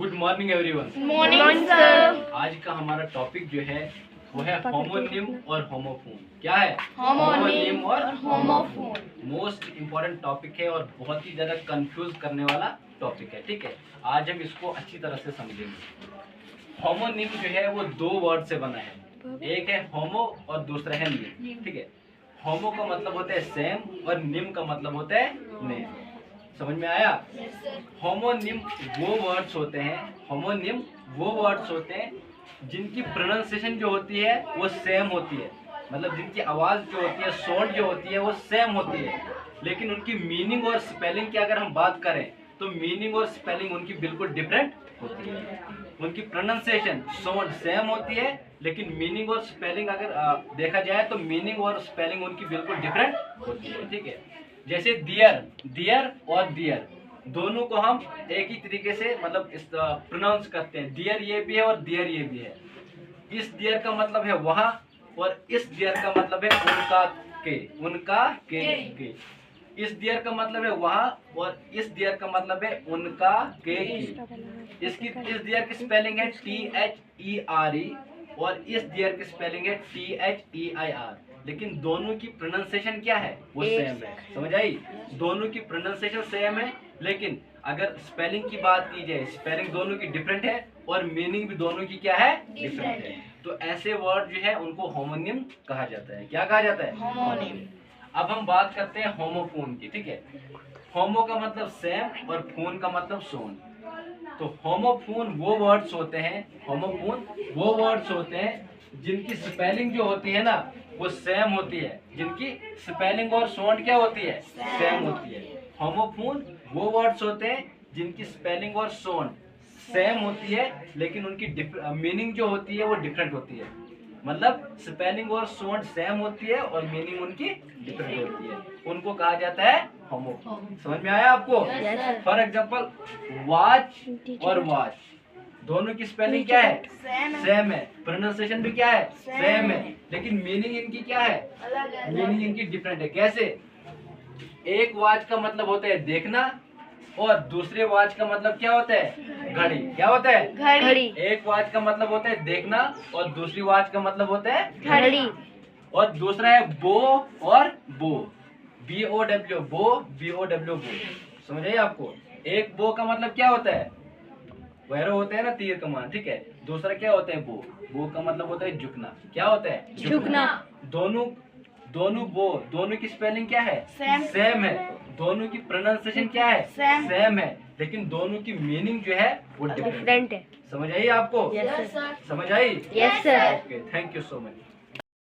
Good morning everyone. Morning sir. आज का हमारा टॉपिक जो है वो है होमोनिम और होमोफोन। क्या है? होमोनिम और होमोफोन। मोस्ट इम्पोर्टेंट टॉपिक है और बहुत ही ज्यादा कंफ्यूज करने वाला टॉपिक है। ठीक है, आज हम इसको अच्छी तरह से समझेंगे। होमोनिम जो है वो दो वर्ड से बना है, एक है होमो और दूसरा है निम। ठीक है, होमो का मतलब होता है सेम और निम का मतलब होता है नेम। समझ में आया? होमोनिम वो वर्ड्स होते हैं जिनकी प्रोनाउंसिएशन जो होती है वो सेम होती है, मतलब जिनकी आवाज जो होती है, साउंड जो होती है वो सेम होती है, लेकिन उनकी मीनिंग और स्पेलिंग की अगर हम बात करें तो मीनिंग और स्पेलिंग उनकी बिल्कुल डिफरेंट होती है। उनकी प्रोनाउंसिएशन साउंड सेम होती है, लेकिन मीनिंग और स्पेलिंग अगर देखा जाए तो मीनिंग और स्पेलिंग उनकी बिल्कुल डिफरेंट होती है। ठीक है, जैसे डियर और डियर दोनों को हम एक ही तरीके से मतलब इस प्रोनाउंस करते हैं। डियर ये भी है और डियर ये भी है। इस डियर का मतलब है वहाँ और इस डियर का मतलब है उनका के। इस डियर का मतलब है वहाँ और इस डियर का मतलब है उनका के की। इस डियर की स्पेलिंग है THERE और इस डियर की स्पेलिंग है THEIR, लेकिन दोनों की प्रोनाउंसिएशन क्या है? वो सेम है। समझ आई? दोनों की प्रोनाउंसिएशन सेम है, लेकिन अगर स्पेलिंग की बात की जाए, स्पेलिंग दोनों की डिफरेंट है और मीनिंग भी दोनों की क्या है? डिफरेंट है। तो ऐसे वर्ड जो है उनको होमोनिम कहा जाता है। क्या कहा जाता है? होमोनिम। अब हम बात करते हैं होमोफोन की। ठीक है, होमो का मतलब सेम और फोन का मतलब सोन। तो होमोफोन वो वर्ड्स होते हैं जिनकी स्पेलिंग जो होती है ना वो सेम होती है, जिनकी स्पेलिंग और साउंड क्या होती है? सेम होती है। होमोफोन वो वर्ड्स होते हैं जिनकी स्पेलिंग और साउंड सेम होती है, लेकिन उनकी मीनिंग जो होती है वो डिफरेंट होती है। मतलब स्पेलिंग और साउंड सेम होती है और मीनिंग उनकी डिफरेंट होती है, उनको कहा जाता है होमोफोन। समझ में आया आपको? फॉर एग्जांपल वॉच और वॉच दोनों की स्पेलिंग क्या है? सेम है। प्रोनाउंसिएशन भी क्या है? सेम है, लेकिन मीनिंग इनकी क्या है? मीनिंग इनकी डिफरेंट है। कैसे? एक वॉच का मतलब होता है देखना और दूसरे वॉच का मतलब क्या होता है? घड़ी। क्या होता है? घड़ी। एक वॉच का मतलब होता है देखना और दूसरी वॉच का मतलब होता है घड़ी। और दूसरा है बो और बो, BOW, BO। समझ आइए आपको? एक बो का मतलब क्या होता है? वैरो होते हैं ना तीर कमान। ठीक है, दूसरा क्या होता है? बो का मतलब होता है झुकना। क्या होता है? झुकना। दोनों की स्पेलिंग क्या है? सेम है। दोनों की प्रोनाउंसिएशन क्या है? सेम है, लेकिन दोनों की मीनिंग जो है वो डिफरेंट है। है। समझ आई आपको? Yes sir. समझ आई? Yes sir. Okay, thank you so much.